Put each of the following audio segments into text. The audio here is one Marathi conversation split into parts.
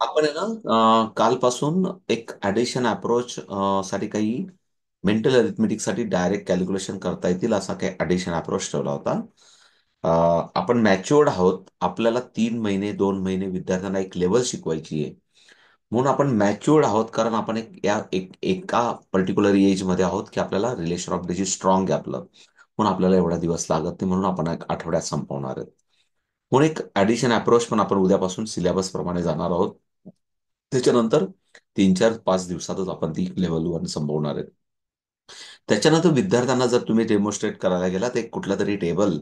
आपण आहे ना कालपासून एक ॲडिशन अप्रोच साठी काही मेंटल अरिथमेटिक साठी डायरेक्ट कॅल्क्युलेशन करता येतील असा काही ॲडिशन अप्रोच ठेवला होता. अ, आपण मॅच्युअर्ड आहोत. आपल्याला 3 महिने 2 महिने विद्यार्थ्यांना एक लेवल शिकवायची आहे. म्हणून आपण मॅच्युअर्ड आहोत, कारण आपण एका पर्टिक्युलर एज मध्ये आहोत की आपल्याला रिलेशन ऑफ डिजिट स्ट्रॉंग आहे आपलं. म्हणून आपल्याला एवढा दिवस लागत नाही, म्हणून आपण एक आठवड्यात संपवणार आहेत. म्हणून एक ॲडिशन अप्रोच पण आपण उद्यापासून सिलेबस प्रमाणे जाणार आहोत. त्याच्यानंतर 3-4-5 दिवसातच आपण ती लेव्हल 1 संपवणार आहेत. त्याच्यानंतर विद्यार्थ्यांना जर तुम्ही डेमॉन्स्ट्रेट करायला गेला तर एक कुठला तरी टेबल,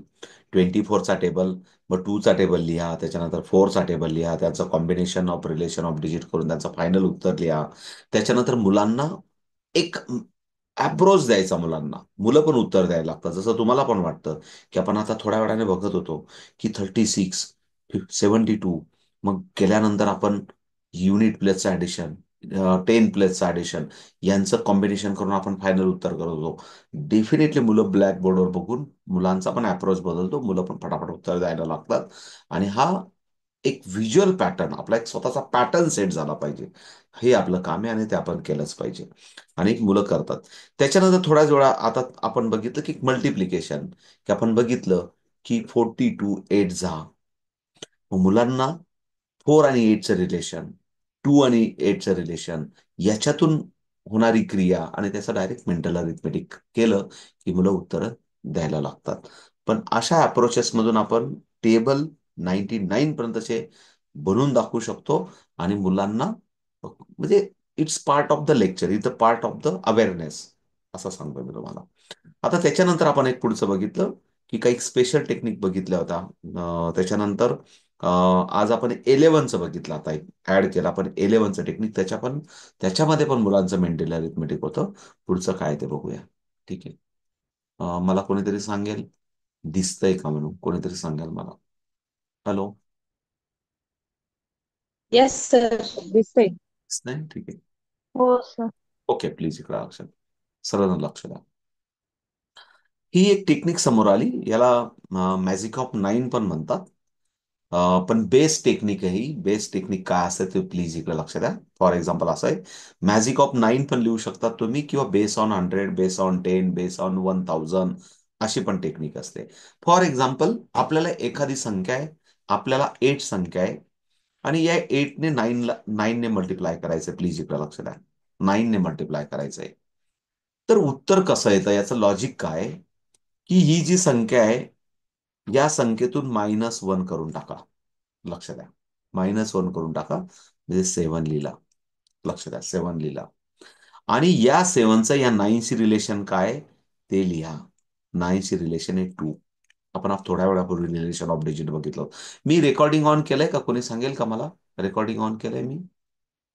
24चा टेबल, मग 2चा टेबल लिहा, त्याच्यानंतर 4चा टेबल लिहा, त्याचं combination of relation of digit करून त्यांचं फायनल उत्तर लिहा. त्याच्यानंतर मुलांना एक अप्रोच द्यायचा मुलांना. मुलं पण उत्तर द्यायला लागतात. जसं तुम्हाला पण वाटतं, की आपण आता थोड्या वेळाने बघत होतो, की 36, 72, मग केल्यानंतर आपण युनिट प्लेसचं ॲडिशन, 10 प्लेसचं ॲडिशन यांचं कॉम्बिनेशन करून आपण फायनल उत्तर करत होतो. डेफिनेटली मुलं ब्लॅकबोर्डवर बघून मुलांचा पण अप्रोच बदलतो. मुलं पण फटाफट उत्तर द्यायला लागतात. आणि हा एक व्हिज्युअल पॅटर्न, आपला एक स्वतःचा पॅटर्न सेट झाला पाहिजे. हे आपलं काम आहे आणि ते आपण केलंच पाहिजे. आणि मुलं करतात. त्याच्यानंतर थोड्याच वेळा आता आपण बघितलं की मल्टिप्लिकेशन, की आपण बघितलं की 42 8 जा. मग मुलांना 4 आणि 8चं रिलेशन, 2 आणि 8चं रिलेशन, याच्यातून होणारी क्रिया आणि त्याचं डायरेक्ट मेंटल अरिथमेटिक केलं की मुलं उत्तरं द्यायला लागतात. पण अशा अप्रोचेसमधून आपण टेबल 99 पर्यंतचे बनवून दाखवू शकतो. आणि मुलांना म्हणजे it's part of the lecture, it's the part of the awareness, असं सांगतो मी तुम्हाला. आता त्याच्यानंतर आपण एक पुढचं बघितलं की काही स्पेशल टेक्निक बघितल्या होत्या. त्याच्यानंतर आज आपण 11चं बघितलं. आता एक ऍड केलं आपण 11चं टेक्निक, त्याच्यामध्ये पण मुलांचं मेंटल अरिथमेटिक होतं. पुढचं काय ते बघूया. ठीक आहे. मला कोणीतरी सांगेल, दिसतंय का म्हणून कोणीतरी सांगेल मला. हॅलो. येस सर, दिसतंय. नाही, ठीक आहे. हो सर. ओके, प्लीज इकडे लक्ष द्या. सर्वजण लक्ष द्या. ही एक टेक्निक समोर आली, याला मॅजिक ऑफ 9 पण म्हणतात. पण बेस टेक्निक आहे ही. बेस टेक्निक काय असते ते प्लीज इकडे लक्ष द्या. फॉर एक्झाम्पल असं आहे, मॅजिक ऑफ 9 पण लिहू शकतात तुम्ही, किंवा base on 100, base on 10, base on 1000, अशी पण टेक्निक असते. फॉर एक्झाम्पल, आपल्याला एखादी संख्या आहे, आपल्याला 8 संख्या आहे, आणि या 8ने 9ने मल्टिप्लाय करायचंय. प्लीज इकडे लक्ष द्या. 9ने मल्टिप्लाय करायचंय. तर उत्तर कसं येतं, याचं लॉजिक काय आहे, की ही जी संख्या आहे, या संख्येतून -1 करून टाका. लक्ष द्या. -1 करून टाका, म्हणजे 7 लिहिला. लक्ष द्या, 7 लिहिला. आणि या 7चं या 9शी रिलेशन काय ते लिहा. 9शी रिलेशन आहे 2. आपण थोड्या वेळापूर्वी रिलेशन ऑफ डिजिट बघितलं. मी रेकॉर्डिंग ऑन केलंय का, कोणी सांगेल का मला? रेकॉर्डिंग ऑन केलंय मी.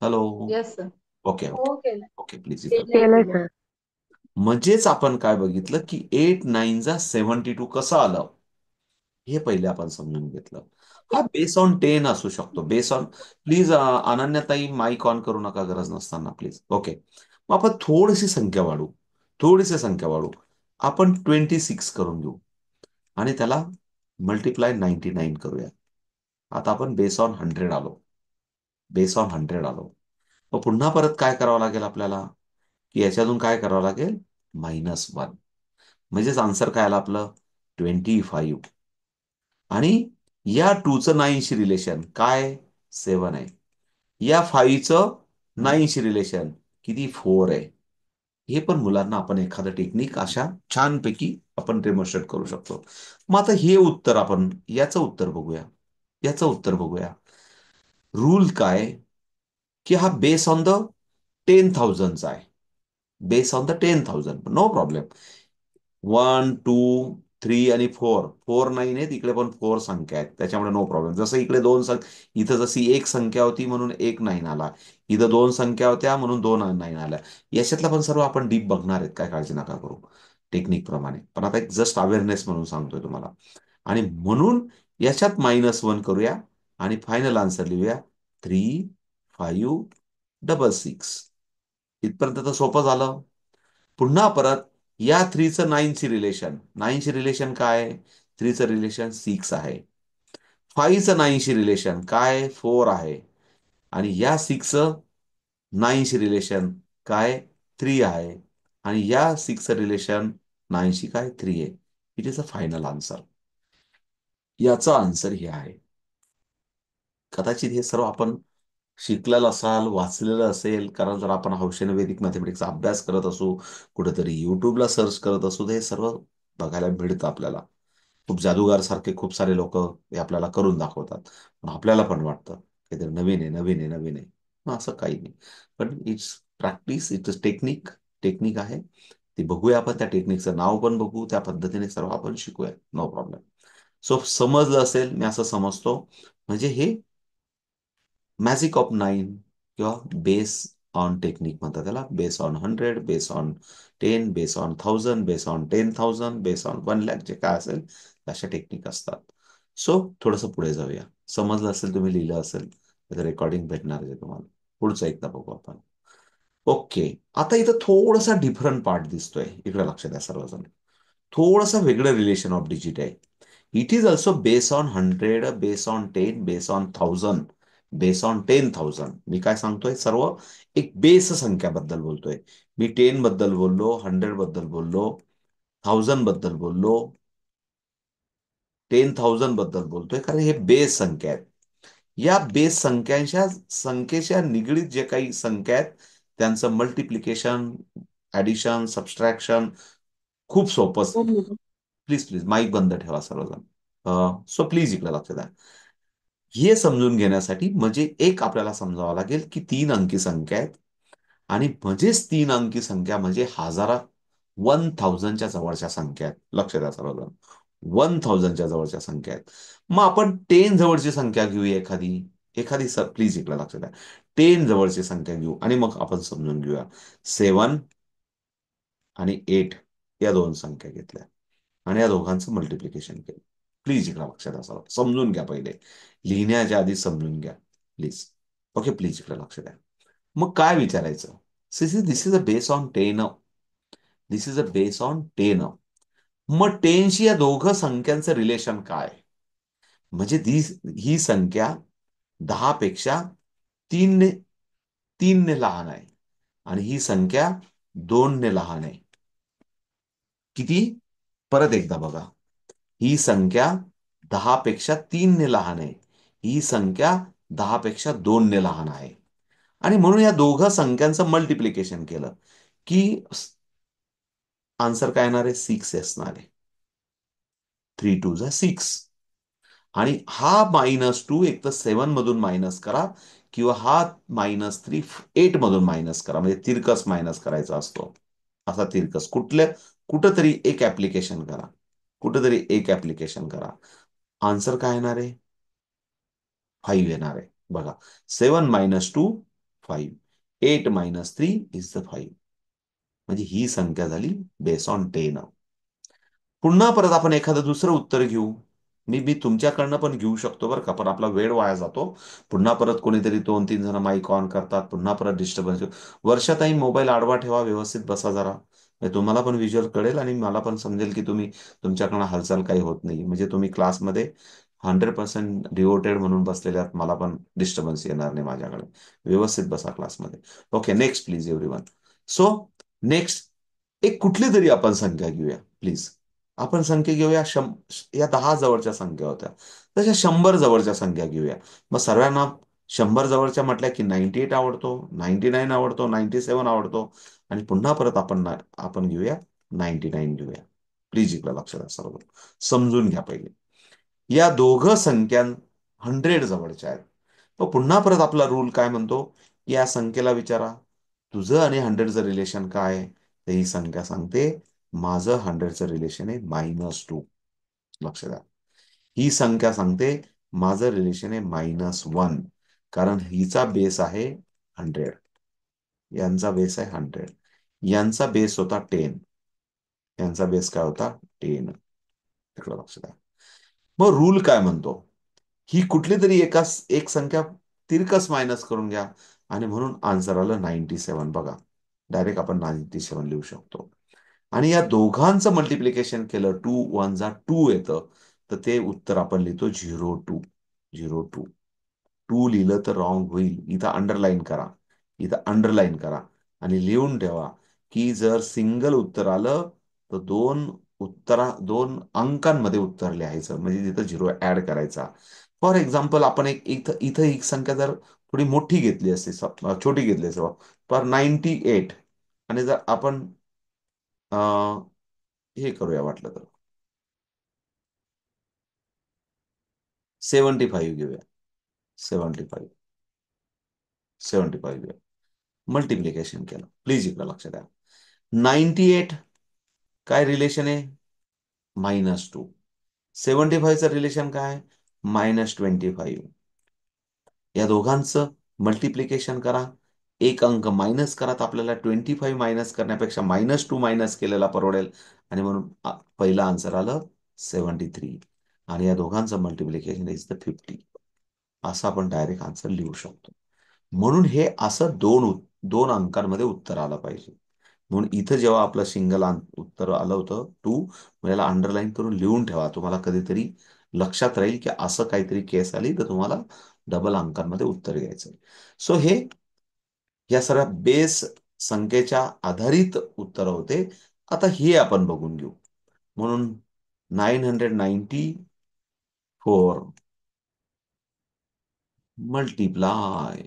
Hello. Yes sir. Okay, okay. हो केलं. ओके, प्लीज इकडे. केलंय सर. म्हणजेच आपण काय बघितलं की 8 9 जा 72 कसं आलं, हे पहिले आपण समजून घेतलं. हा बेस ऑन 10 असू शकतो. बेस ऑन, प्लीज अनन्याताई माईक ऑन करू नका गरज नसताना, प्लीज. ओके. मग आपण थोडीशी संख्या वाढू, थोडीशी संख्या वाढू. आपण 26 करून घेऊ आणि त्याला मल्टिप्लाय 99 करूया. आता आपण बेस ऑन 100 आलो. बेस ऑन 100 आलो. मग पुन्हा परत काय करावं लागेल आपल्याला, की याच्यातून काय करावं लागेल, -1. म्हणजेच आन्सर काय आलं आपलं, 25. आणि या 2चं 9शी रिलेशन काय, 7 आहे. या 5चं 9शी रिलेशन किती, 4 आहे. हे पण मुलांना आपण एखादं टेक्निक अशा छानपैकी आपण डेमॉन्स्ट्रेट करू शकतो. मग आता हे उत्तर, आपण याचं उत्तर बघूया. याचं उत्तर बघूया. रूल काय, की हा बेस ऑन द 10,000चा आहे. Base on the 10,000, no problem. 1 2 3 आणि 4 आहेत. इकडे पण 4 संख्या आहेत, त्याच्यामुळे नो प्रॉब्लेम. जसं इकडे इथं जशी एक संख्या होती म्हणून एक 9 आला. इथं 2 संख्या होत्या म्हणून 2 9 आल्या. याच्यातला पण सर्व आपण डीप बघणार आहेत, काय काळजी नका करू, टेक्निक प्रमाणे. पण आता एक जस्ट अवेअरनेस म्हणून सांगतोय तुम्हाला. आणि म्हणून याच्यात -1 करूया आणि फायनल आन्सर लिहूया, 3566. इथपर्यंत तर सोपं झालं. पुन्हा परत या 3चं 9शी रिलेशन, 9शी रिलेशन काय, 3चं रिलेशन 6 आहे. 5चं 9शी रिलेशन काय, 4 आहे. आणि या 6 9शी रिलेशन काय 3 आहे. आणि या 6 रिलेशन 9शी काय 3 आहे. It is a final answer. याचा आन्सर हे आहे. कदाचित हे सर्व आपण शिकलेलं असाल, वाचलेलं असेल, कारण जर आपण हौशेन वैदिक मॅथमॅटिक्सचा अभ्यास करत असू, कुठेतरी युट्यूबला सर्च करत असू, तर हे सर्व बघायला मिळतं आपल्याला. खूप जादूगार सारखे खूप सारे लोक हे आपल्याला करून दाखवतात. पण आपल्याला पण वाटतं काहीतरी नवीन आहे, नवीन आहे, नवीन आहे. मग असं काही नाही. पण it's practice, it's technique. Technique आहे ती बघूया आपण. त्या टेक्निकचं नाव पण बघू, त्या पद्धतीने सर्व आपण शिकूया. No problem. सो समजलं असेल, मी असं समजतो. म्हणजे हे मॅजिक ऑफ 9 किंवा बेस ऑन टेक्निक म्हणतात त्याला. Base on 100, base on 10, base on 1000, base on 10,000, base on 1 lakh, जे काय असेल अशा टेक्निक असतात. सो थोडंसं पुढे जाऊया. समजलं असेल, तुम्ही लिहिलं असेल, तर रेकॉर्डिंग भेटणार आहे तुम्हाला. पुढचं एकदा बघू आपण. ओके. आता इथं थोडासा डिफरंट पार्ट दिसतोय. इकडे लक्ष द्या सर्वजण. थोडासा वेगळं रिलेशन ऑफ डिजिट आहे. It is also base on 100, base on 10, base on 1000, base on 10,000. मी काय सांगतोय, सर्व एक बेस संख्याबद्दल बोलतोय. मी 10 बद्दल बोललो, 100 बद्दल बोललो, 1000 बद्दल बोललो, 10,000 बद्दल बोलतोय, कारण हे बेस संख्या आहेत. या बेस संख्येच्या निगडीत जे काही संख्या आहेत, त्यांचं मल्टिप्लिकेशन, ऍडिशन, सबस्ट्रॅक्शन खूप सोपं. प्लीज प्लीज माईक बंद ठेवा सर्वजण. सो प्लीज इकडे लक्ष द्या. हे समजून घेण्यासाठी म्हणजे एक आपल्याला समजावं लागेल की 3 अंकी संख्या आहेत. आणि म्हणजेच 3 अंकी संख्या म्हणजे 1000च्या जवळच्या संख्या आहेत. लक्ष द्या सर्वजण. 1000च्या जवळच्या संख्या आहेत. मग आपण 10 जवळची संख्या घेऊया एखादी. एखादी प्लीज इकडे लक्ष द्या. 10 जवळची संख्या घेऊ आणि मग आपण समजून घेऊया. 7 आणि 8 या दोन संख्या घेतल्या आणि या दोघांचं मल्टिप्लिकेशन केलं. प्लीज इकडे लक्षात असावं. समजून घ्या पहिले. लिहिण्याच्या आधी समजून घ्या प्लीज. ओके, प्लीज इकडे लक्ष द्या. मग काय विचारायचं. This is a base on 10. This is a base on 10. मग 10शी या दोघं संख्यांचं रिलेशन काय. म्हणजे ही संख्या 10 पेक्षा 3ने 3ने लहान आहे. आणि ही संख्या 2ने लहान आहे. किती. परत एकदा बघा. ही संख्या 10 पेक्षा 3ने लहान आहे. ही संख्या 10 पेक्षा 2ने लहान आहे. आणि म्हणून या दोघं संख्यांचं मल्टिप्लिकेशन केलं की आन्सर काय येणार आहे. 6 असणार आहे. 3 2 6. आणि हा -2 एक तर 7 मधून मायनस करा, किंवा हा -3 8 मधून मायनस करा. म्हणजे तिरकस मायनस करायचा असतो. असा तिरकस कुठंतरी एक ऍप्लिकेशन करा. कुठंतरी एक ऍप्लिकेशन करा. आन्सर काय येणार आहे. 5 येणार आहे. बघा. 7 - 2 5. 8 - 3 इज द 5. म्हणजे ही संख्या झाली बेस ऑन 10. पुन्हा परत आपण एखादं दुसरं उत्तर घेऊ. मी तुमच्याकडनं पण घेऊ शकतो बरं का, पण आपला वेळ वाया जातो. पुन्हा परत कोणीतरी 2 3 जण माईक ऑन करतात. पुन्हा परत डिस्टर्बन्स. वर्षाताई मोबाईल आडवा ठेवा, व्यवस्थित बसा जरा. म्हणजे तुम्हाला पण व्हिज्युअल कळेल आणि मला पण समजेल की तुमच्याकडनं हालचाल काही होत नाही. म्हणजे तुम्ही क्लासमध्ये 100% डिवोटेड म्हणून बसलेले आहात. मला पण डिस्टर्बन्स येणार नाही माझ्याकडे. व्यवस्थित बसा क्लासमध्ये. Okay, next please everyone. So next एक कुठली तरी आपण संख्या घेऊया प्लीज. आपण संख्या घेऊया या 10 जवळच्या संख्या होत्या. तशा 100 जवळच्या संख्या घेऊया. मग सर्वांना 100 जवळच्या म्हटल्या की 98 आवडतो, 99 आवडतो, 97 आवडतो. आणि पुन्हा परत आपण घेऊया 99 घेऊया. प्लीज इकडे लक्ष द्या सर्व. समजून घ्या पहिले. या दोघं संख्या 100 जवळच्या आहेत. मग पुन्हा परत आपला रूल काय म्हणतो की या संख्येला विचारा तुझं आणि 100चं रिलेशन काय आहे. तर ही संख्या सांगते माझं 100चं रिलेशन आहे -2. लक्ष द्या. ही संख्या सांगते माझं रिलेशन आहे -1. कारण हिचा बेस आहे 100. यांचा बेस आहे 100. यांचा बेस होता 10. यांचा बेस काय होता 10. इकडं लक्ष द्या. मग रूल काय म्हणतो. ही कुठली तरी एक संख्या तिरकस मायनस करून घ्या. आणि म्हणून आन्सर आलं 97. बघा. डायरेक्ट आपण 97 लिहू शकतो. आणि या दोघांचं मल्टिप्लिकेशन केलं 2 1 2 येतं. तर ते उत्तर आपण लिहितो 02. 02. टू लिहिलं तर रॉंग होईल. इथं अंडरलाईन करा, इथं अंडरलाईन करा आणि लिहून ठेवा की जर सिंगल उत्तर आलं तर दोन अंकांमध्ये उत्तर लिहायचं, म्हणजे तिथं झिरो ऍड करायचा. फॉर एक्झाम्पल आपण इथं इथं एक संख्या जर थोडी मोठी घेतली असते, छोटी घेतली असते पर 98, आणि जर आपण अं, हे करूया वाटलं तर 75 घेऊया. 75, 75 घेऊया. मल्टिप्लिकेशन केलं, प्लीज इकडं लक्ष द्या. 98 काय रिलेशन आहे? -2. 75चं रिलेशन काय? -25. या दोघांचं मल्टिप्लिकेशन करा. एक अंक मायनस करा, तर आपल्याला 25 मायनस करण्यापेक्षा -2 मायनस केलेला परवडेल. आणि म्हणून पहिलं आन्सर आलं 73. आणि या दोघांचं मल्टिप्लिकेशन इज द 50. असं आपण डायरेक्ट आन्सर लिहू शकतो. म्हणून हे असं दोन अंकांमध्ये उत्तर आलं पाहिजे. म्हणून इथं जेव्हा आपलं सिंगल उत्तर आलं होतं 2, याला अंडरलाईन करून लिहून ठेवा. तुम्हाला कधीतरी लक्षात राहील की असं काहीतरी केस आली तर तुम्हाला डबल अंकांमध्ये उत्तर घ्यायचं. सो हे या सर्व बेस संख्येच्या आधारित उत्तर होते. आता हे आपण बघून घेऊ. म्हणून 994 मल्टिप्लाय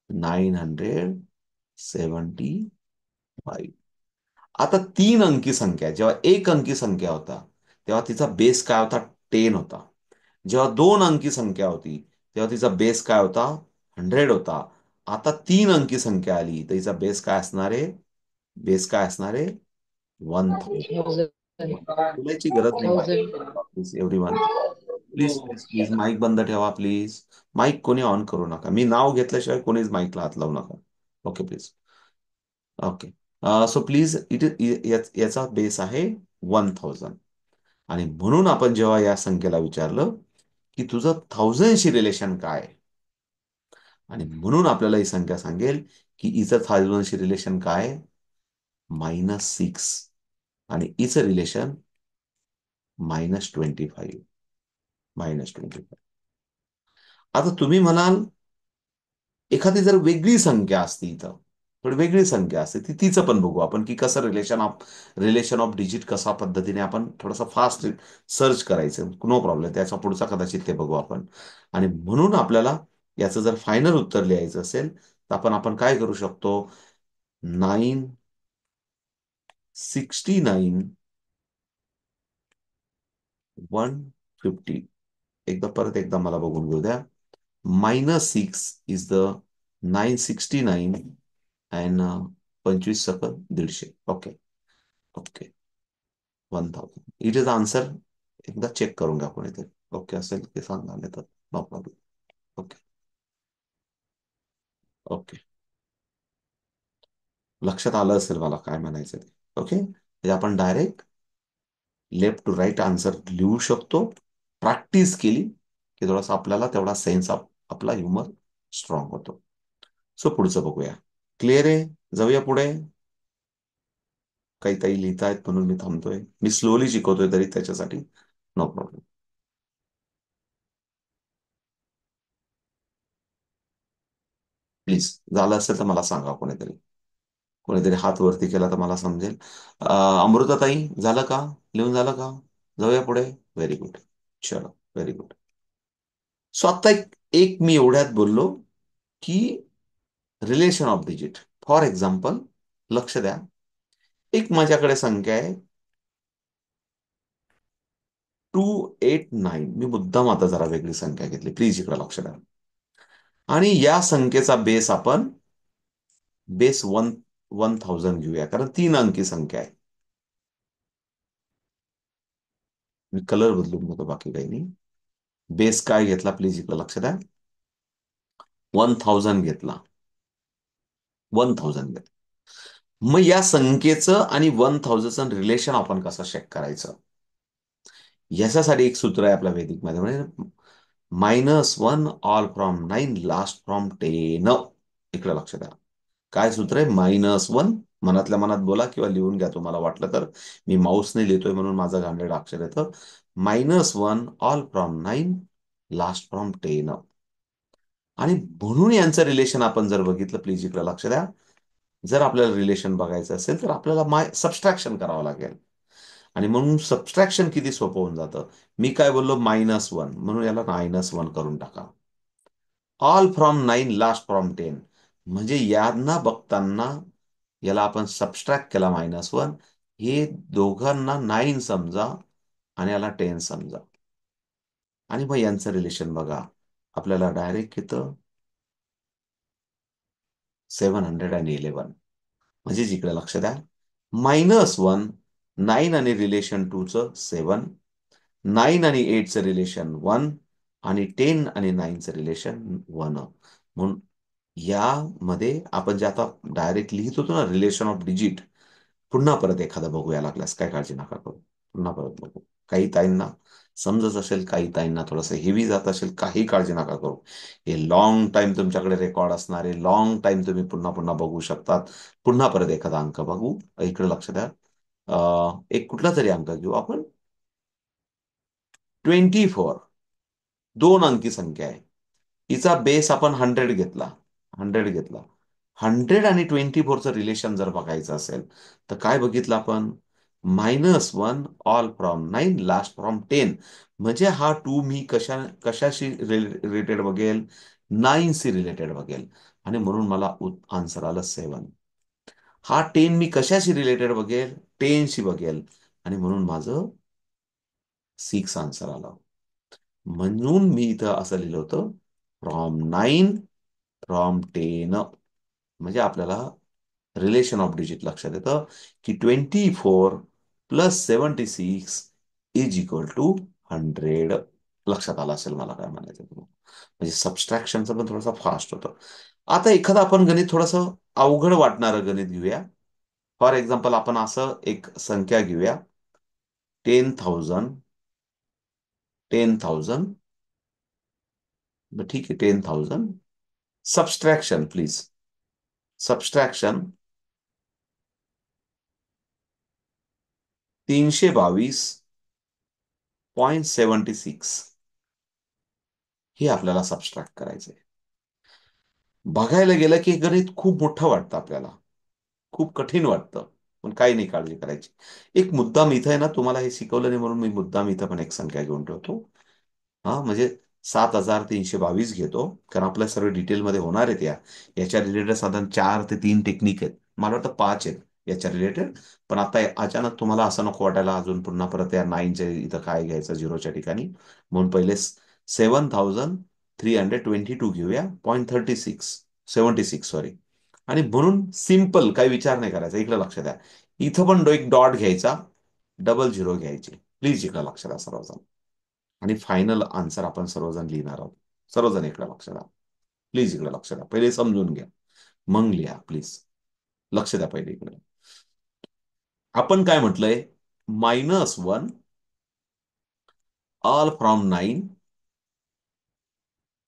975. आता तीन अंकी संख्या, जेव्हा एक अंकी संख्या होता तेव्हा तिचा बेस काय होता? 10 होता. जेव्हा दोन अंकी संख्या होती तेव्हा तिचा बेस काय होता? 100 होता. आता तीन अंकी संख्या आली तर तिचा बेस काय असणार आहे? बेस काय असणार आहे? 1000. बोलायची गरज नाही माहिती. Thousand. Please everyone, please please please mic बंद ठेवा प्लीज. माईक कोणी ऑन करू नका. मी नाव घेतल्याशिवाय कोणीच माईकला हात लावू नका. Okay please. Okay. So please याचा बेस आहे 1000. आणि म्हणून आपण जेव्हा या संख्येला विचारलं की तुझं 1000शी रिलेशन काय, आणि म्हणून आपल्याला ही संख्या सांगेल की हिचं 1000शी रिलेशन काय? -6. आणि हिचं रिलेशन -25. -25. आता तुम्ही म्हणाल एखादी जर वेगळी संख्या असती, इथं थोडी वेगळी संख्या असते ती, तिचं पण बघू आपण की कसं रिलेशन ऑफ डिजिट कसा पद्धतीने आपण थोडासा फास्ट सर्च करायचं. नो प्रॉब्लेम, त्याचा पुढचा कदाचित ते बघू आपण. आणि म्हणून आपल्याला याचं जर फायनल उत्तर लिहायचं असेल तर आपण काय करू शकतो? 969 150. परत एकदा मला बघून घेऊ द्या. -6 इज द 969 अँड 25 सकल 150. Okay. Okay. 1000 it is answer. एकदा चेक करून घ्या कोणीतरी. ओके असेल ते सांगा, नाही तर नो प्रॉब्लेम. ओके. ओके. लक्षात आलं असेल मला काय म्हणायचं ते. ओके, म्हणजे आपण direct left to right answer लिहू शकतो. प्रॅक्टिस केली की थोडासा आपल्याला तेवढा सेन्स आपला ह्युमर स्ट्रॉंग होतो. सो पुढचं बघूया. क्लिअर आहे? जाऊया पुढे. काही काही लिहितायत म्हणून मी थांबतोय. मी स्लोली शिकवतोय तरी त्याच्यासाठी नो प्रॉब्लेम. प्लीज झालं असेल तर मला सांगा कोणीतरी. कोणीतरी हात वरती केला तर मला समजेल. अमृताताई, झालं का? लिहून झालं का? जाऊया पुढे. Very good. चलो, व्हेरी गुड. सो आता एक एक मी एवढ्यात बोललो की relation of digit. For example, लक्ष द्या, एक माझ्याकडे संख्या आहे 289. मी मुद्दाम आता जरा वेगळी संख्या घेतली, प्लीज इकडे लक्ष द्या. आणि या संख्येचा बेस आपण बेस 1000 घेऊया, कारण तीन अंकी संख्या आहे. मी कलर बदलून घेतो, बाकी काही नाही. बेस काय घेतला प्लीज इकडे लक्ष द्या? 1000 घेतला. 1000 घेतला. मग या संख्येचं आणि 1000चं रिलेशन आपण कसं चेक करायचं? याच्यासाठी एक सूत्र आहे आपल्या वेदिकमध्ये, म्हणजे -1 ऑल फ्रॉम 9 लास्ट फ्रॉम 10. इकडे लक्ष द्या. काय सूत्र आहे? -1. मनातल्या मनात बोला किंवा लिहून घ्या तुम्हाला वाटलं तर. मी माऊसने लिहितोय म्हणून माझं घाणेरडं अक्षर येतं. -1 ऑल फ्रॉम 9 लास्ट फ्रॉम 10. आणि म्हणून यांचं रिलेशन आपण जर बघितलं, प्लीज इकडे लक्ष द्या. जर आपल्याला रिलेशन बघायचं असेल तर आपल्याला सबस्ट्रॅक्शन करावं लागेल. आणि म्हणून सबस्ट्रॅक्शन किती सोपं होऊन जातं. मी काय बोललो, -1 म्हणून याला -1 करून टाका. ऑल फ्रॉम 9 लास्ट फ्रॉम 10, म्हणजे यांना बघताना याला आपण सबस्ट्रॅक्ट केला -1, हे दोघांना 9 समजा आणि याला 10 समजा. आणि मग यांचं रिलेशन बघा, आपल्याला डायरेक्ट येतं 711. म्हणजे जिकडे लक्ष द्या, -1, 9 आणि रिलेशन 2 चं 7, 9 आणि 8चं रिलेशन 1, आणि 10 आणि 9चं रिलेशन 1. म्हणून यामध्ये आपण जे आता डायरेक्ट लिहित होतो ना, रिलेशन ऑफ डिजिट, पुन्हा परत एखादं बघूया लागल्यास, काय काळजी नका करू. पुन्हा परत बघू. काही ताईंना समजत असेल, काही ताईंना थोडंसं हेवी जात असेल, काही काळजी नका करू. हे लॉंग टाइम तुमच्याकडे रेकॉर्ड असणारे, लॉंग टाइम तुम्ही पुन्हा पुन्हा बघू शकतात. पुन्हा परत एखादा अंक बघू. इकडे लक्ष द्या. एक कुठला तरी अंक घेऊ आपण. 24 दोन अंकी संख्या आहे. हिचा बेस आपण 100 घेतला. 100 घेतला. 100 आणि 24चं रिलेशन जर बघायचं असेल तर काय बघितलं आपण, -1 ऑल फ्रॉम 9 लास्ट फ्रॉम 10. म्हणजे हा 2 मी कशाशी रिलेटेड बघेल, 9 शी रिलेटेड बघेल. आणि म्हणून मला आन्सर आलं 7. हा 10 मी कशाशी रिलेटेड बघेल, 10 शी बघेल. आणि म्हणून माझं 6 आन्सर आलं. म्हणून मी इथं असं लिहिलं होतं, फ्रॉम 9 फ्रॉम 10. म्हणजे आपल्याला रिलेशन ऑफ डिजिट लक्षात येतं की 24 प्लस 76 इज इक्वल टू 100. लक्षात आलं असेल मला काय म्हणायचं तुम्हाला. म्हणजे सबस्ट्रॅक्शनचं पण थोडंसं फास्ट होतं. आता एखादं आपण गणित थोडंसं अवघड वाटणारं गणित घेऊया. फॉर एक्झाम्पल आपण असं एक संख्या घेऊया, 10,000. 10,000. ठीक आहे, 10,000. Subtraction please. सबस्ट्रॅक्शन 322.76. हे आपल्याला सबस्ट्रॅक्ट करायचंय. बघायला गेलं की हे गणित खूप मोठं वाटतं आपल्याला, खूप कठीण वाटतं. पण काही नाही काळजी करायची. एक मुद्दाम इथं आहे ना, तुम्हाला हे शिकवलं नाही म्हणून मी मुद्दाम इथं पण एक संख्या घेऊन ठेवतो. हा, म्हणजे 7,322 घेतो, कारण आपल्या सर्व डिटेलमध्ये होणार आहेत याच्या रिलेटेड साधारण 4 ते 3 टेक्निक आहेत. मला वाटतं 5 आहेत याच्या रिलेटेड. पण आता अचानक तुम्हाला असं नको वाटायला अजून पुन्हा परत या 9च्या इथं काय घ्यायचं 0च्या ठिकाणी. म्हणून पहिले 7,322 घेऊया, 0.36, 76 सॉरी. आणि म्हणून सिम्पल, काही विचार नाही करायचा. इकडे लक्ष द्या, इथं पण एक डॉट घ्यायचा, डबल झिरो घ्यायची. प्लीज इकडे लक्ष द्या सर्वजण. आणि फायनल आन्सर आपण सर्वजण लिहिणार आहोत. सर्वजण इकडे लक्ष द्या. प्लीज इकडे लक्ष द्या. पहिले समजून घ्या, मग लिहा प्लीज. लक्ष द्या पहिले इकडे. आपण काय म्हटलंय, -1 all from 9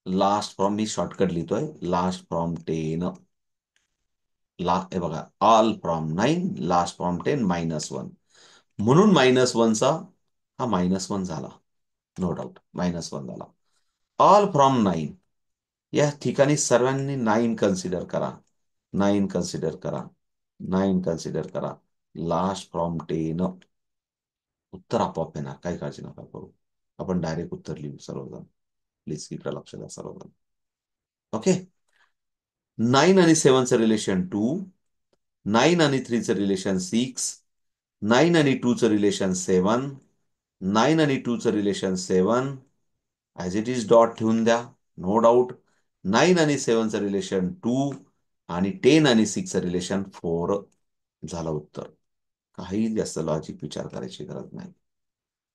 last from, me shortcut लिहितोय, लास्ट फ्रॉम 10. हे बघा, ऑल फ्रॉम 9 लास्ट फ्रॉम 10 -1. म्हणून -1चा हा -1 झाला. नो डाऊट -1 झाला. ऑल फ्रॉम 9, या ठिकाणी सर्वांनी 9 कन्सिडर करा. 9 कन्सिडर करा. 9 कन्सिडर करा. Last from 10. उत्तर आपोआप येणार, काही काळजी नका करू. आपण डायरेक्ट उत्तर लिहू सर्वजण. प्लीज इकडे लक्ष द्या सर्वजण. ओके. 9 आणि 7चं रिलेशन 2, 9 आणि 3चं रिलेशन 6, 9 आणि 2चं रिलेशन 7, 9 आणि 2चं relation 7. As it is dot ठेवून द्या, नो डाऊट. 9 आणि 7चं रिलेशन 2, आणि 10 आणि 6चं रिलेशन 4. झालं उत्तर. काही जास्त लॉजिक विचार करायची गरज नाही.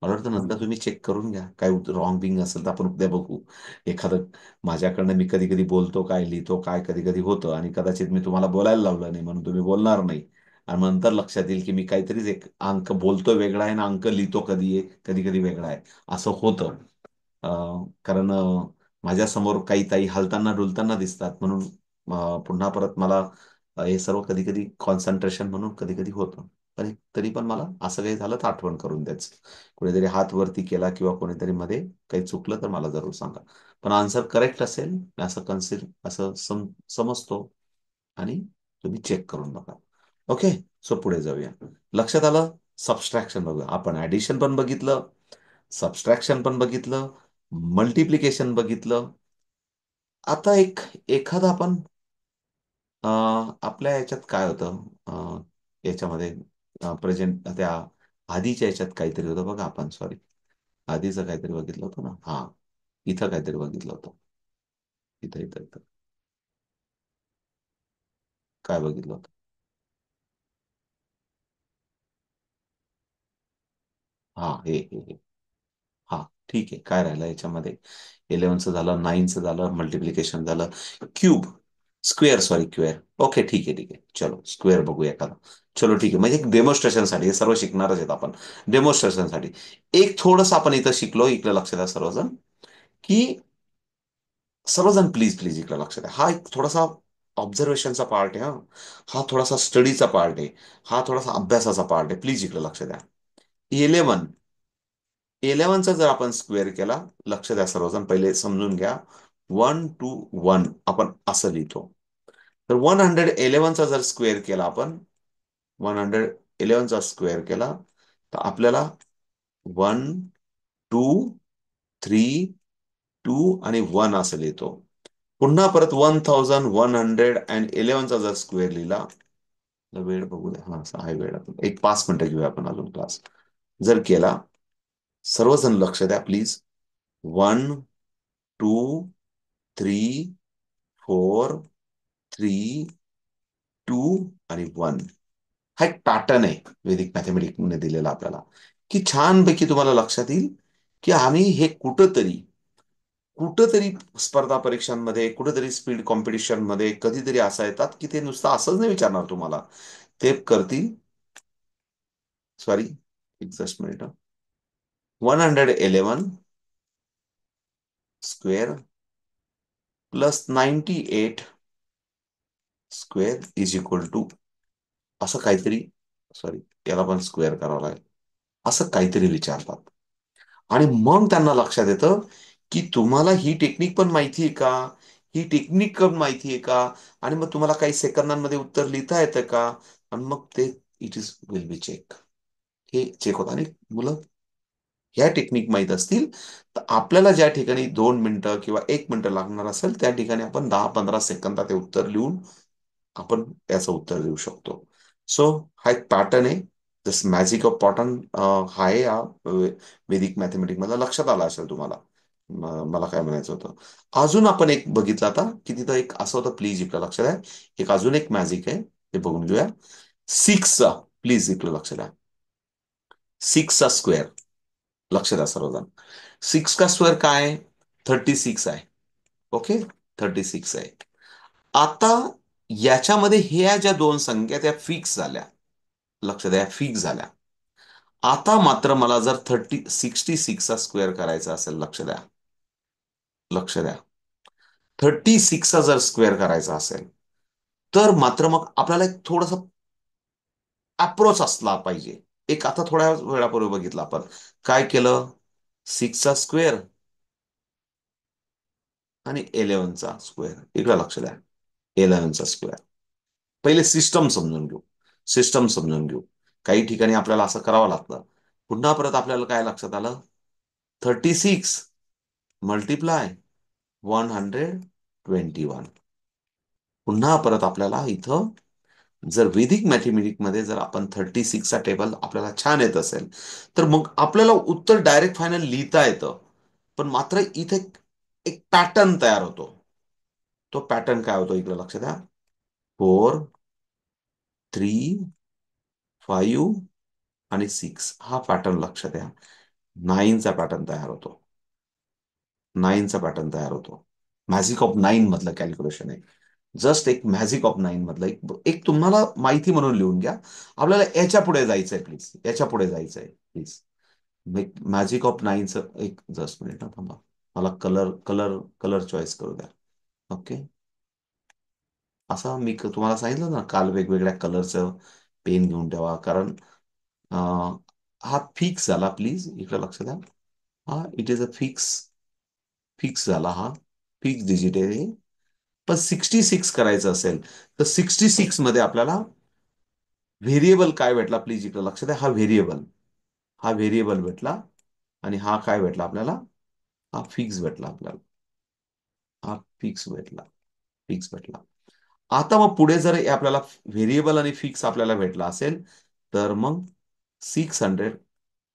मला वाटतं नंतर तुम्ही चेक करून घ्या, काय रॉंग बिंग असेल तर आपण उद्या बघू. एखादं माझ्याकडनं मी कधी कधी बोलतो काय, लिहितो काय, कधी कधी होतं, आणि कदाचित मी तुम्हाला बोलायला लावलं नाही म्हणून तुम्ही बोलणार नाही. आणि मग नंतर लक्षात येईल की मी काहीतरीच एक अंक बोलतोय वेगळा आहे, आणि अंक लिहितो कधी कधी वेगळा आहे. असं होतं. कारण माझ्यासमोर काही ताई हलताना डुलताना दिसतात, म्हणून पुन्हा परत मला हे सर्व कधी कधी कॉन्सन्ट्रेशन म्हणून कधी कधी होतं. पण तरी पण मला असं काही झालं तर आठवण करून द्यायचं. कोणीतरी हात वरती केला किंवा कोणीतरी मध्ये काही चुकलं तर मला जरूर सांगा. पण आन्सर करेक्ट असेल मी असं असं समजतो. आणि तुम्ही चेक करून बघा. ओके. सो पुढे जाऊया. लक्षात आलं. सबस्ट्रॅक्शन बघूया. आपण ऍडिशन पण बघितलं, सबस्ट्रॅक्शन पण बघितलं, मल्टिप्लिकेशन बघितलं. आता एखादा आपण आपल्या याच्यात काय होतं, याच्यामध्ये प्रेझेंट त्या आधीच्या याच्यात काहीतरी होतं बघा. आपण सॉरी, आधीचं काहीतरी बघितलं होतं ना. हा, इथं काहीतरी बघितलं होतं. इथं इथं इथं काय बघितलं होतं? हा, हे हा, ठीक आहे. काय राहिलं याच्यामध्ये? 11चं झालं, 9चं झालं, मल्टिप्लिकेशन झालं, क्यूब, स्क्वेअर, सॉरी क्वेअर. ओके, ठीक आहे ठीक आहे. चलो स्क्वेअर बघूया एखादा. चलो ठीक आहे. म्हणजे एक डेमॉन्स्ट्रेशनसाठी हे सर्व शिकणारच आहेत आपण. डेमॉन्स्ट्रेशनसाठी एक थोडंसं आपण इथं शिकलो. इकडे लक्ष द्या सर्वजण, की सर्वजण प्लीज प्लीज इकडे लक्ष द्या. हा एक थोडासा ऑब्झर्वेशनचा पार्ट आहे. हा थोडासा स्टडीचा पार्ट आहे. हा थोडासा अभ्यासाचा पार्ट आहे. प्लीज इकडे लक्ष द्या. 11चा जर आपण स्क्वेअर केला, लक्ष द्या सर्वजण, पहिले समजून घ्या. 1 to 1 आपण असं लिहितो. तर 111चा जर स्क्वेअर केला आपण, 111चा स्क्वेअर केला, तर आपल्याला 1 2 3 2 आणि 1 असं लिहितो. पुन्हा परत 1111चा जर स्क्वेअर लिहिला, तर वेळ बघू द्या. हा, असा आहे वेळ. आपण एक 5 मिनिटं घेऊया आपण अजून क्लास. जर केला, सर्वजण लक्ष द्या प्लीज. 1 2 3 4 3 2 आणि 1. हा एक पॅटर्न आहे वैदिक मॅथमॅटिक्सने दिलेला आपल्याला, की छानपैकी तुम्हाला लक्षात येईल की आम्ही हे कुठंतरी कुठंतरी स्पर्धा परीक्षांमध्ये, कुठेतरी स्पीड कॉम्पिटिशन मध्ये कधीतरी असं येतात की ते नुसतं असंच नाही विचारणार तुम्हाला. ते करतील. सॉरी, एक just minute. 111 square plus 98 square is equal to असं काहीतरी. सॉरी, याला पण स्क्वेअर करावं लागेल. असं काहीतरी विचारतात. आणि मग त्यांना लक्षात येतं की तुम्हाला ही टेक्निक पण माहिती आहे का, ही टेक्निक पण माहिती आहे का, आणि मग तुम्हाला काही सेकंदांमध्ये उत्तर लिहिता येतं का. आणि मग ते it is will be check. हे चेक होतं. आणि मुलं ह्या टेक्निक माहीत असतील तर आपल्याला ज्या ठिकाणी 2 मिनिटं किंवा 1 मिनिटं लागणार असेल त्या ठिकाणी आपण 10-15 सेकंदात ते उत्तर लिहून आपण याचं उत्तर देऊ शकतो. सो हा एक पॅटर्न आहे. जस मॅजिक ऑफ पॅटर्न हा आहे या वैदिक मॅथमॅटिक मला लक्षात आला असेल तुम्हाला. मला काय म्हणायचं होतं. अजून आपण एक बघितलं आता की तिथं एक असं होतं. प्लीज इकडे लक्ष द्या. एक अजून एक मॅजिक आहे, ते बघून घेऊया. 6चा, प्लीज इकडे लक्ष द्या. 6चा स्क्वेअर. लक्ष द्या सर्वजण. 6 का स्क्वेअर काय आहे? 36 आहे. ओके, 36 आहे. आता याच्यामध्ये ह्या ज्या दोन संख्या त्या फिक्स झाल्या. लक्ष द्या, फिक्स झाल्या. आता मात्र मला जर 66चा स्क्वेअर करायचा असेल, लक्ष द्या, लक्ष द्या, 36चा जर स्क्वेअर करायचा असेल तर मात्र मग आपल्याला एक थोडासा अप्रोच असला पाहिजे. एक आता थोड्या वेळापूर्वी बघितलं आपण. काय केलं? 6चा स्क्वेअर आणि 11चा स्क्वेअर. इकडे लक्ष द्या. 11चा स्क्वेअर. पहिले सिस्टम समजून घेऊ. सिस्टम समजून घेऊ. काही ठिकाणी आपल्याला असं करावं लागतं. पुन्हा परत आपल्याला काय लक्षात आलं? 36 मल्टिप्लाय 121. पुन्हा परत आपल्याला इथं जर वैदिक मॅथमॅटिकमध्ये जर आपण 36चा टेबल आपल्याला छान येत असेल तर मग आपल्याला उत्तर डायरेक्ट फायनल लिहिता येतं. पण मात्र इथे एक पॅटर्न तयार होतो. तो पॅटर्न काय होतो इकडे लक्ष द्या. 4 3 5 आणि 6 हा पॅटर्न लक्ष द्या. 9चा पॅटर्न तयार होतो. 9चा पॅटर्न तयार होतो. मॅजिक ऑफ 9 मधलं कॅल्क्युलेशन आहे. जस्ट एक मॅजिक ऑफ 9 मधलं एक तुम्हाला माहिती म्हणून लिहून घ्या. आपल्याला याच्या पुढे जायचंय प्लीज. याच्या पुढे जायचंय प्लीज. मॅजिक ऑफ 9चं एक जस्ट मिनिट थांबा. मला कलर कलर कलर चॉईस करू द्या. ओके. असं मी तुम्हाला सांगितलं ना काल वेगवेगळ्या कलरचं पेन घेऊन ठेवा, कारण हा फिक्स झाला. प्लीज इकडे लक्ष द्या. हा it is a fix, fix झाला. हा फिक्स डिजिट आहे. पण 66 करायचं असेल तर 66 मध्ये आपल्याला व्हेरिएबल काय भेटला, प्लीज इकडे लक्ष द्या. हा व्हेरिएबल भेटला. आणि हा काय भेटला आपल्याला, हा फिक्स भेटला आपल्याला. हा फिक्स भेटला. आता मग पुढे जर हे आपल्याला व्हेरिएबल आणि फिक्स आपल्याला भेटला असेल, तर मग 600.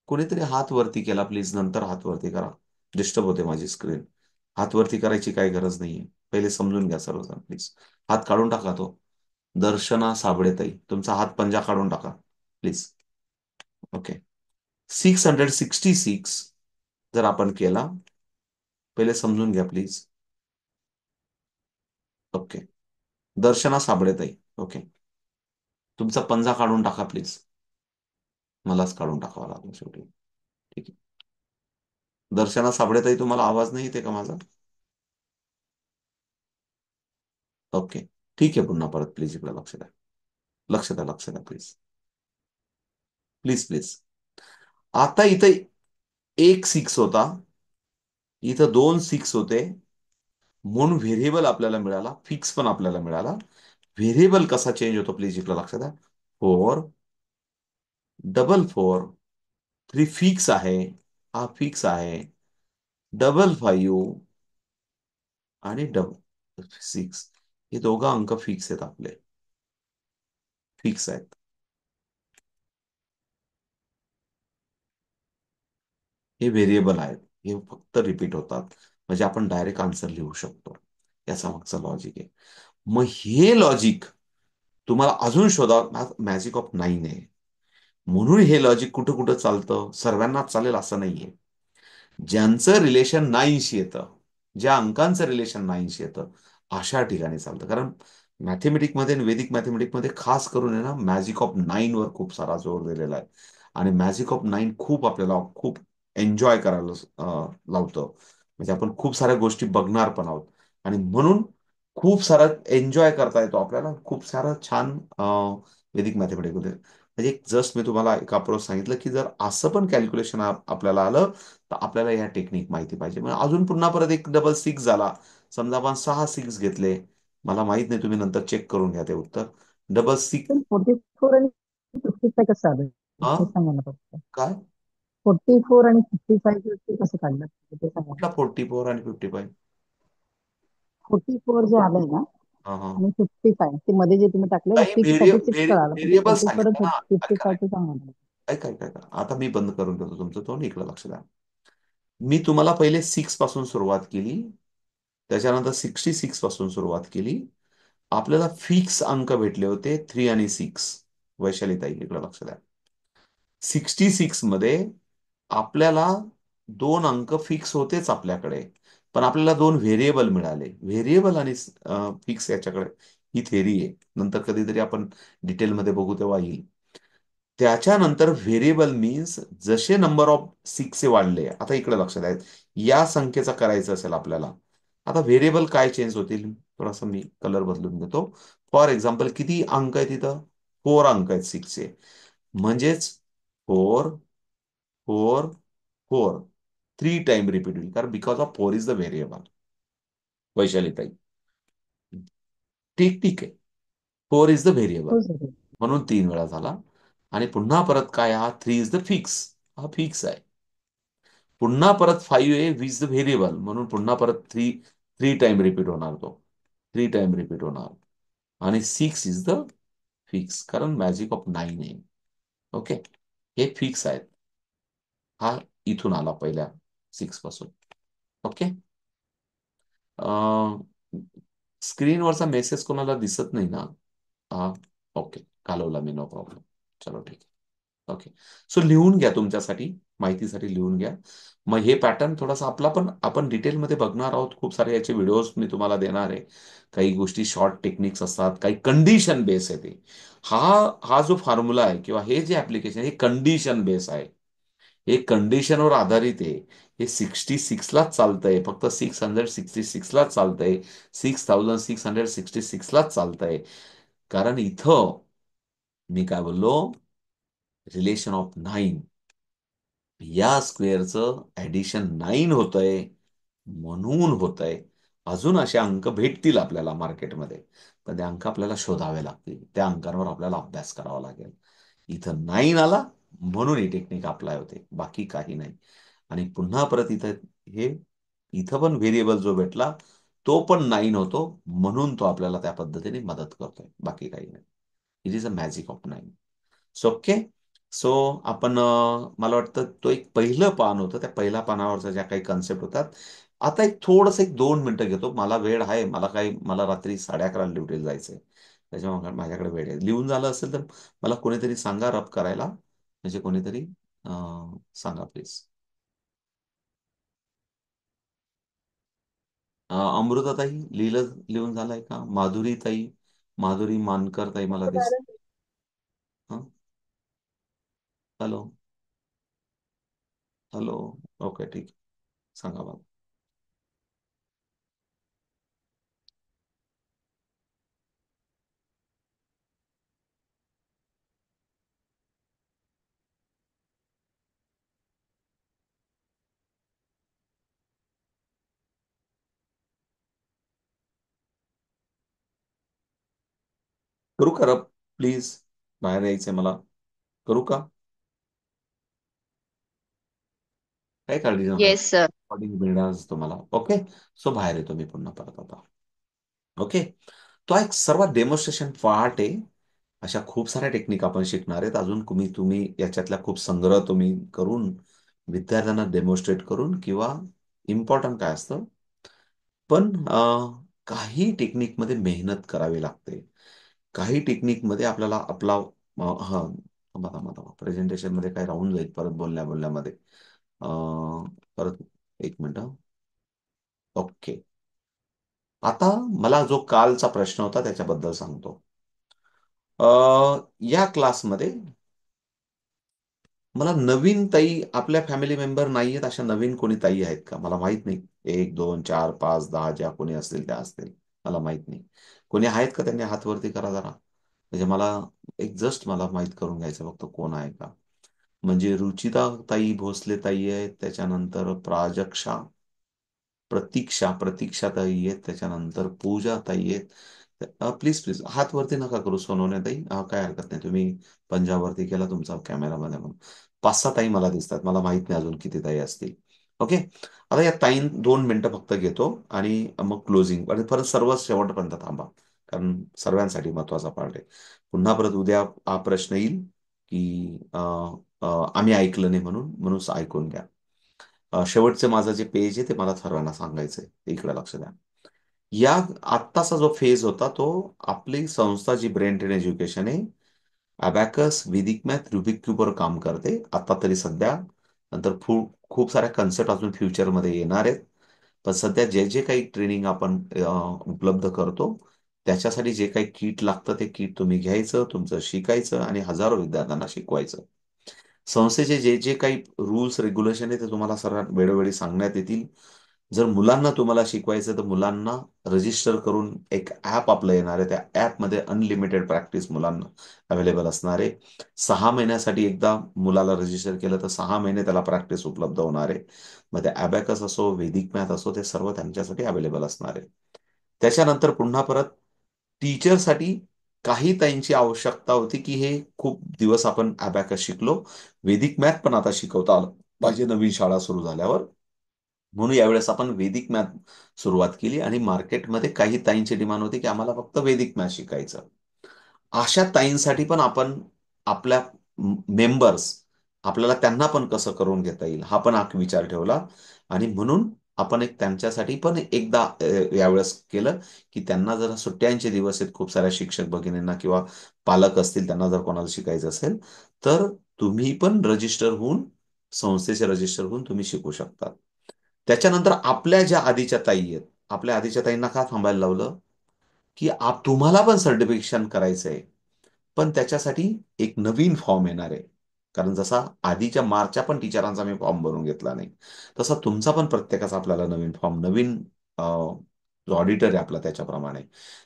कोणीतरी हात वरती केला प्लीज, नंतर हात वरती करा. डिस्टर्ब होते माझी स्क्रीन. हात वरती करायची काही गरज नाहीये. पहिले समजून घ्या सर्वजण प्लीज. हात काढून टाका तो. दर्शना साबळेताई, तुमचा हात पंजा काढून टाका प्लीज. ओके. 666 जर आपण केला, पहिले समजून घ्या प्लीज. ओके. दर्शना साबळेताई, ओके. तुमचा पंजा काढून टाका प्लीज. मलाच काढून टाकावा लागला शेवटी. ठीक आहे. दर्शना साबळेताई, तुम्हाला आवाज नाही येते का माझा? ओके. ठीक आहे. पुन्हा परत प्लीज इकडे लक्ष द्या. लक्ष द्या प्लीज. प्लीज. आता इथे एक 6 होता, इथं 2 6 होते. म्हणून व्हेरिएबल आपल्याला मिळाला, फिक्स पण आपल्याला मिळाला. व्हेरिएबल कसा चेंज होतो प्लीज इकडे लक्ष द्या. 4 4 3 फिक्स आहे. हा फिक्स आहे. 55 आणि 6, हे दोघं अंक फिक्स आहेत आपले. फिक्स आहेत. हे व्हेरिएबल आहेत. हे फक्त रिपीट होतात. म्हणजे आपण डायरेक्ट आन्सर लिहू शकतो. याचा मागचं लॉजिक आहे. मग हे लॉजिक तुम्हाला अजून शोधा. मॅजिक ऑफ 9 आहे. म्हणून हे लॉजिक कुठं कुठं चालतं, सर्वांनाच चालेल असं नाहीये. ज्यांचं रिलेशन 9शी येतं, ज्या अंकांचं रिलेशन 9शी येतं, अशा ठिकाणी चालतं. कारण मॅथेमॅटिकमध्ये आणि वेदिक मॅथेमॅटिकमध्ये खास करून आहे ना, मॅजिक ऑफ 9 वर खूप सारा जोर दिलेला आहे. आणि मॅजिक ऑफ 9 खूप आपल्याला खूप एन्जॉय करायला लावतं. म्हणजे आपण खूप साऱ्या गोष्टी बघणार पण आहोत. आणि म्हणून खूप सारा एन्जॉय करता येतो आपल्याला. खूप सारं छान वेदिक मॅथेमॅटिकमध्ये. म्हणजे जस्ट मी तुम्हाला एक अप्रोच सांगितलं, की जर असं पण कॅल्क्युलेशन आपल्याला आलं, तर आपल्याला या टेक्निक माहिती पाहिजे. म्हणजे अजून पुन्हा परत एक डबल 6 झाला. समजा आपण 6 6 घेतले. मला माहित नाही, तुम्ही नंतर चेक करून घ्या ते उत्तर. डबल 6. पण 44 आणि 55 कसं आलं हा ते सांगा ना फक्त. काय? 44 आणि 55 ते कसं काढलं ते सांगा ना. कुठला 44 आणि 55? 44 जे आलंय ना हा हा. आणि 55 ते मध्ये जे तुम्ही टाकलं काही 36 कळालं, पण ते व्हेरिएबल 44 सांगितलं आणि ना. ऐका 55 सांगा ना. ऐका. आता मी बंद करून देतो तुमचं तोंड. इकडे लक्ष द्या. मी तुम्हाला पहिले 6 पासून सुरुवात केली. त्याच्यानंतर 66 पासून सुरुवात केली. आपल्याला फिक्स अंक भेटले होते 3 आणि 6. वैशालीताई इकडे लक्ष द्या. 66 मध्ये आपल्याला 2 अंक फिक्स होतेच आपल्याकडे. पण आपल्याला 2 व्हेरिएबल मिळाले. व्हेरिएबल आणि फिक्स याच्याकडे ही थेरी आहे. नंतर कधीतरी आपण डिटेलमध्ये बघू तेव्हा येईल. त्याच्यानंतर व्हेरिएबल मीन्स जसे नंबर ऑफ 6 वाढले. आता इकडे लक्ष द्या. या संख्येचा करायचं असेल आपल्याला. आता व्हेरिएबल काय चेंज होतील, थोडासा मी कलर बदलून देतो. फॉर एक्झाम्पल किती अंक आहे तिथं? 4 अंक आहेत 6चे. म्हणजेच 4 4 4 3 टाइम रिपीट होईल, कारण because of 4 is the variable. वैशालीताई, ठीक आहे. 4 इज द व्हेरिएबल, हो सर. म्हणून 3 वेळा झाला. आणि पुन्हा परत काय, हा 3 इज द फिक्स. हा फिक्स आहे. पुन्हा परत 5 इज द व्हेरिएबल, म्हणून पुन्हा परत थ्री थ्री टाइम रिपीट होणार तो. 3 टाइम रिपीट होणार. आणि 6 इज द फिक्स, कारण मॅजिक ऑफ 9 आहे. ओके. हे फिक्स आहेत. हा इथून आला पहिल्या 6 पासून. ओके. स्क्रीनवरचा मेसेज कोणाला दिसत नाही ना? हा. ओके. घालवला मी, नो प्रॉब्लेम. चलो ठीक आहे. ओके. सो लिहून घ्या, तुमच्यासाठी माहितीसाठी लिहून घ्या. मग हे पॅटर्न थोडासा आपला पण आपण डिटेलमध्ये बघणार आहोत. खूप सारे याचे व्हिडिओज मी तुम्हाला देणार आहे. काही गोष्टी शॉर्ट टेक्निक्स असतात, काही कंडिशन बेस आहे ते. हा हा जो फॉर्म्युला आहे किंवा हे जे ऍप्लिकेशन हे कंडिशन बेस आहे. हे कंडिशनवर आधारित आहे. हे 66लाच चालतंय. फक्त 666लाच चालतंय. 6666लाच चालतंय. कारण इथं मी काय बोललो? Relation of 9. या स्क्वेअरचं ऍडिशन 9 होतंय म्हणून होतंय. अजून असे अंक भेटतील आपल्याला मार्केटमध्ये, पण ते अंक आपल्याला शोधावे लागतील, त्या अंकांवर आपल्याला अभ्यास करावा लागेल. इथं 9 आला म्हणून ही टेक्निक अप्लाय होते, बाकी काही नाही. आणि पुन्हा परत इथं हे इथं पण व्हेरिएबल जो भेटला तो पण 9 होतो, म्हणून तो आपल्याला त्या पद्धतीने मदत करतोय, बाकी काही नाही. It is a magic of 9. So okay. So आपण मला वाटतं तो एक पहिलं पान होतं, त्या पहिल्या पानावरच्या ज्या काही कन्सेप्ट होतात. आता एक 2 मिनिटं घेतो, मला वेळ आहे, मला रात्री 11:30 ड्युटीला जायचंय, त्याच्यामुळे माझ्याकडे वेळ आहे. लिहून झालं असेल तर मला कोणीतरी सांगा रब करायला, म्हणजे कोणीतरी सांगा प्लीज. अमृताताई लिहून झालंय का? माधुरी ताई, माधुरी मानकर ताई मला दिस. हं? हॅलो. हॅलो. ओके, ठीक आहे. सांगा मला. करू का रब? प्लीज, बाहेर यायचंय मला. करू का? काही काळजी नका. Yes sir. रेकॉर्डिंग मिळणार तुम्हाला. ओके. सो बाहेर येतो मी पुन्हा परत आता. ओके. तो एक सर्वात डेमॉन्स्ट्रेशन पार्ट आहे. अशा खूप साऱ्या टेक्निक आपण शिकणार आहेत अजून. तुम्ही याच्यातल्या खूप संग्रह तुम्ही करून विद्यार्थ्यांना डेमॉन्स्ट्रेट करून, किंवा इम्पॉर्टंट काय असतं, पण काही टेक्निकमध्ये मेहनत करावी लागते. काही टेक्निकमध्ये आपल्याला आपला हा प्रेझेंटेशन मध्ये काय राहून जाईल परत बोलण्या बोलण्यामध्ये. परत एक मिनिट. ओके. आता मला जो कालचा प्रश्न होता त्याच्याबद्दल सांगतो. या क्लासमध्ये मला नवीन ताई, आपल्या फॅमिली मेंबर नाही आहेत अशा नवीन कोणी ताई आहेत का? मला माहित नाही. 1, 2, 4, 5, 10 ज्या कोणी असतील त्या असतील, मला माहित नाही. कोणी आहेत का? त्यांनी हात वरती करा जरा, म्हणजे मला एक जस्ट मला माहित करून घ्यायचं फक्त कोण आहे का. म्हणजे रुचिता ताई भोसले ताई आहेत, त्याच्यानंतर प्राजक्षा, प्रतीक्षा ताई आहेत, त्याच्यानंतर पूजा ताई आहेत. प्लीज प्लीज हात वरती नका करू सोनवणे ताई, काय हरकत नाही, तुम्ही पंजाबवरती केला तुमचा कॅमेरामध्ये म्हणून. 5-6 ताई मला दिसतात, मला माहित नाही अजून किती ताई असतील. ओके. आता या ताई 2 मिनिटं फक्त घेतो आणि मग क्लोजिंग, आणि परत सर्व शेवटपर्यंत थांबा, कारण सर्वांसाठी महत्वाचा पार्ट आहे. पुन्हा परत उद्या हा प्रश्न येईल की आम्ही ऐकलं नाही म्हणून, ऐकून घ्या. शेवटचं माझं जे पेज आहे ते मला सर्वांना सांगायचंय, ते इकडे लक्ष द्या. या आत्ताचा जो फेज होता तो, आपली संस्था जी ब्रेन ट्रेन एज्युकेशन आहे, अबॅकस, वेदिक मॅथ, रुबिक क्यूबवर काम करते आता तरी सध्या. नंतर खूप साऱ्या कन्सेप्ट अजून फ्युचरमध्ये येणार आहेत. पण सध्या जे जे काही ट्रेनिंग आपण उपलब्ध करतो, त्याच्यासाठी जे काही किट लागतं ते किट तुम्ही घ्यायचं, तुमचं शिकायचं आणि हजारो विद्यार्थ्यांना शिकवायचं. संस्थेचे जे जे काही रूल्स रेग्युलेशन आहे ते तुम्हाला सर्व वेळोवेळी सांगण्यात येतील. जर मुलांना तुम्हाला शिकवायचं तर मुलांना रजिस्टर करून एक ॲप आपलं येणार आहे, त्या ॲपमध्ये अनलिमिटेड प्रॅक्टिस मुलांना अवेलेबल असणार आहे. 6 महिन्यासाठी एकदा मुलाला रजिस्टर केलं तर 6 महिने त्याला प्रॅक्टिस उपलब्ध होणार आहे. मग ते अबॅकस असो, वेदिक मॅथ असो, ते सर्व त्यांच्यासाठी अवेलेबल असणार आहे. त्याच्यानंतर पुन्हा परत टीचरसाठी काही ताईंची आवश्यकता होती की हे खूप दिवस आपण अबॅकस शिकलो, वेदिक मॅथ पण आता शिकवता आलं पाहिजे नवीन शाळा सुरू झाल्यावर, म्हणून यावेळेस आपण वेदिक मॅथ सुरुवात केली. आणि मार्केटमध्ये काही ताईंची डिमांड होती की आम्हाला फक्त वेदिक मॅथ शिकायचं. अशा ताईंसाठी पण आपण आपल्या मेंबर्स, आपल्याला त्यांना पण कसं करून घेता येईल हा पण एक विचार ठेवला. आणि म्हणून आपण एक त्यांच्यासाठी पण एकदा यावेळेस केलं की त्यांना जर सुट्ट्यांचे दिवस आहेत, खूप साऱ्या शिक्षक भगिनींना किंवा पालक असतील, त्यांना जर कोणाला शिकायचं असेल तर तुम्ही पण रजिस्टर होऊन, संस्थेचे रजिस्टर होऊन तुम्ही शिकू शकता. त्याच्यानंतर आपल्या ज्या आधीच्या ताई आहेत, आपल्या आधीच्या ताईंना का थांबायला लावलं की तुम्हाला पण सर्टिफिकेशन करायचंय, पण त्याच्यासाठी एक नवीन फॉर्म येणार आहे. कारण जसा आधीच्या मार्चच्या पण टीचरांचा मी फॉर्म भरून घेतला नाही, तसा तुमचा पण प्रत्येकाचा आपल्याला नवीन फॉर्म, नवीन जो ऑडिटर आहे आपला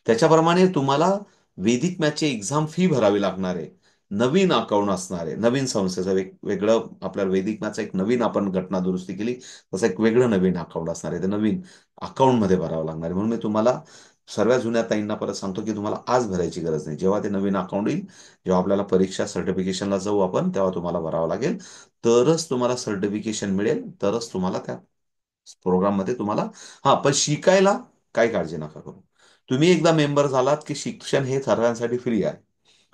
त्याच्याप्रमाणे तुम्हाला वेदिक मॅथची एक्झाम फी भरावी लागणार आहे. नवीन अकाउंट असणारे, नवीन संस्थेचं वेगळं आपल्याला वैदिक मॅथचं एक नवीन आपण घटना दुरुस्ती केली, तसं एक वेगळं नवीन अकाउंट असणार आहे. ते नवीन अकाउंटमध्ये भरावं लागणार आहे. म्हणून मी तुम्हाला सर्व जुन्या ताईंना परत सांगतो की तुम्हाला आज भरायची गरज नाही. जेव्हा ते नवीन अकाउंट येईल, जेव्हा आपल्याला परीक्षा सर्टिफिकेशनला जाऊ आपण, तेव्हा तुम्हाला भरावं लागेल. तरच तुम्हाला सर्टिफिकेशन मिळेल, तरच तुम्हाला त्या प्रोग्राममध्ये तुम्हाला, हा पण शिकायला काही काळजी नका करू. तुम्ही एकदा मेंबर झालात की शिक्षण हे सर्वांसाठी फ्री आहे.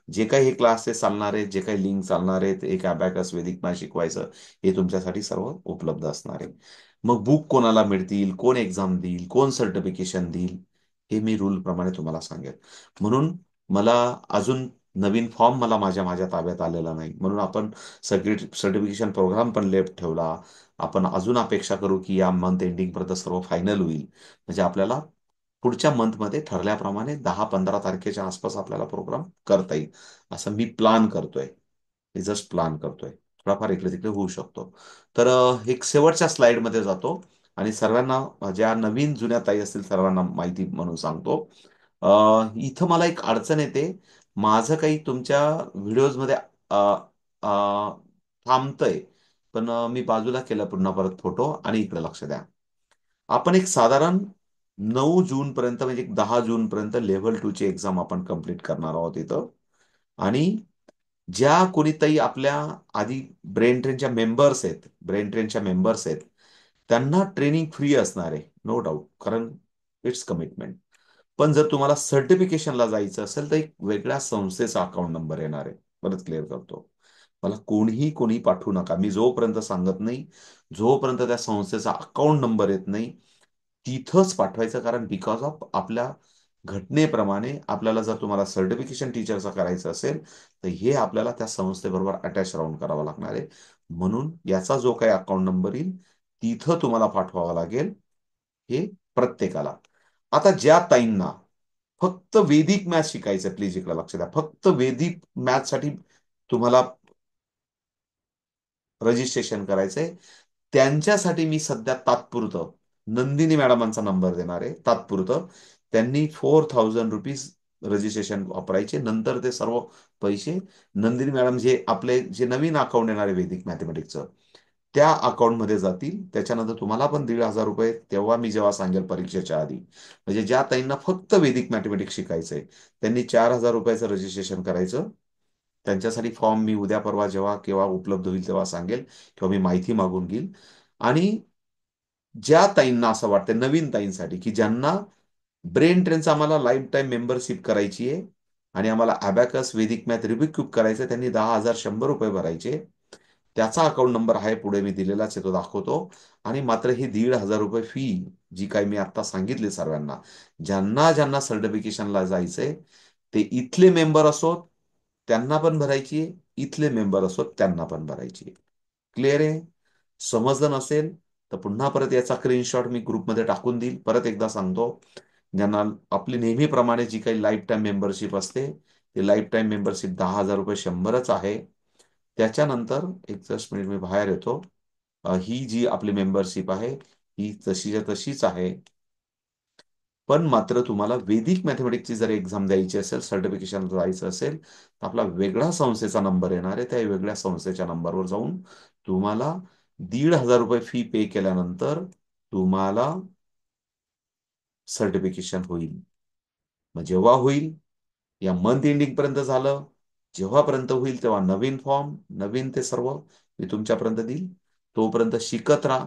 जे काही हे क्लासेस चालणार आहेत, जे काही लिंक चालणार आहेत, एक अबॅकस वेदिक मॅथ शिकवायचं, हे तुमच्यासाठी सर्व उपलब्ध असणार आहे. मग बुक कोणाला मिळतील, कोण एक्झाम देईल, कोण सर्टिफिकेशन देईल, हे मी रूल प्रमाणे तुम्हाला सांगेल. म्हणून मला अजून नवीन फॉर्म मला माझ्या माझ्या ताब्यात आलेला नाही, म्हणून आपण सगळे सर्टिफिकेशन प्रोग्राम पण लेफ्ट ठेवला. आपण अजून अपेक्षा करू की या मंथ एंडिंग पर्यंत सर्व फायनल होईल, म्हणजे आपल्याला पुढच्या मंथमध्ये ठरल्याप्रमाणे 10-15 तारखेच्या आसपास आपल्याला प्रोग्राम करता येईल, असं मी प्लान करतोय. मी जस्ट प्लान करतोय. थोडाफार इकडे तिकडे होऊ शकतो. तर एक शेवटच्या स्लाइडमध्ये जातो आणि सर्वांना, ज्या नवीन जुन्या ताई असतील सर्वांना माहिती म्हणून सांगतो. इथं मला एक अडचण येते. माझं काही तुमच्या व्हिडिओजमध्ये अ, अ, थांबतंय. पण मी बाजूला केलं पुन्हा परत फोटो आणि इकडे लक्ष द्या. आपण एक साधारण 9 जून पर्यंत, म्हणजे 10 जून पर्यंत लेव्हल 2 ची एक्झाम आपण कंप्लीट करणार आहोत इथं. आणि ज्या कोणीतरी आपल्या आधी ब्रेन ट्रेनच्या मेंबर्स आहेत, त्यांना ट्रेनिंग फ्री असणार आहे, नो डाऊट, कारण इट्स कमिटमेंट. पण जर तुम्हाला सर्टिफिकेशनला जायचं असेल तर एक वेगळ्या संस्थेचा अकाउंट नंबर येणार आहे. परत क्लिअर करतो. मला कोणी पाठवू नका. मी जोपर्यंत सांगत नाही, जोपर्यंत त्या संस्थेचा अकाउंट नंबर येत नाही, तिथंच पाठवायचं. कारण बिकॉज ऑफ आपल्या घटनेप्रमाणे आपल्याला जर तुम्हाला सर्टिफिकेशन टीचरचं करायचं असेल, तर हे आपल्याला त्या संस्थेबरोबर अटॅच राहून करावं लागणार आहे. म्हणून याचा जो काही अकाउंट नंबर येईल, तिथं तुम्हाला पाठवावा लागेल, हे प्रत्येकाला. आता ज्या ताईंना फक्त वेदिक मॅथ शिकायचं, प्लीज इकडे लक्ष द्या. फक्त वेदिक मॅथसाठी तुम्हाला रजिस्ट्रेशन करायचंय, त्यांच्यासाठी मी सध्या तात्पुरतं नंदिनी मॅडमांचा नंबर देणार आहे. तात्पुरतं त्यांनी ₹4000 रजिस्ट्रेशन वापरायचे. नंतर ते सर्व पैसे नंदिनी मॅडम, जे आपले जे नवीन अकाउंट येणार आहे वेदिक मॅथमॅटिक्सचं, त्या अकाउंटमध्ये जातील. त्याच्यानंतर तुम्हाला पण ₹1500, तेव्हा मी जेव्हा सांगेल परीक्षेच्या आधी, म्हणजे ज्या ताईंना फक्त वेदिक मॅथमॅटिक्स शिकायचंय, त्यांनी ₹4000 रजिस्ट्रेशन करायचं. त्यांच्यासाठी फॉर्म मी उद्या परवा जेव्हा केव्हा उपलब्ध होईल तेव्हा सांगेल, किंवा मी माहिती मागून घेईल. आणि ज्या ताईंना असं वाटतं, नवीन ताईंसाठी, की ज्यांना ब्रेन ट्रेनचं आम्हाला लाईफ टाईम मेंबरशिप करायची आहे आणि आम्हाला अबॅकस वेदिक मॅथ रुबिक क्यूब करायचं आहे, त्यांनी ₹10,100 भरायचे. त्याचा अकाउंट नंबर आहे पुढे मी दिलेलाच आहे, तो दाखवतो. आणि मात्र ही ₹1,500 फी, जी काही मी आता सांगितली सर्वांना, ज्यांना ज्यांना सर्टिफिकेशनला जायचंय, ते इथले मेंबर असोत त्यांना पण भरायची आहे, इथले मेंबर असोत त्यांना पण भरायची आहे. क्लिअर आहे? समजलं नसेल तर पुन्हा परत याचा स्क्रीनशॉट मी ग्रुपमध्ये टाकून देईल. परत एकदा सांगतो, ज्यांना आपली नेहमीप्रमाणे जी काही लाईफ टाईम मेंबरशिप असते, ती लाईफ टाईम मेंबरशिप ₹10,000 100च आहे. त्याच्यानंतर एक जस्ट मिनिट, मी बाहेर येतो. ही जी आपली मेंबरशिप आहे, ही तशीच्या तशीच आहे. पण मात्र तुम्हाला वेदिक मॅथमॅटिक्सची जर एक्झाम द्यायची असेल, सर्टिफिकेशन जायचं असेल, तर आपला वेगळ्या संस्थेचा नंबर येणार आहे. त्या वेगळ्या संस्थेच्या नंबरवर जाऊन तुम्हाला ₹1,500 फी पे केल्यानंतर तुम्हाला सर्टिफिकेशन होईल. मग जेव्हा होईल, या मंथ एंडिंग पर्यंत झालं, जेव्हापर्यंत होईल तेव्हा नवीन फॉर्म, नवीन ते सर्व मी तुमच्यापर्यंत देईल. तोपर्यंत शिकत राहा.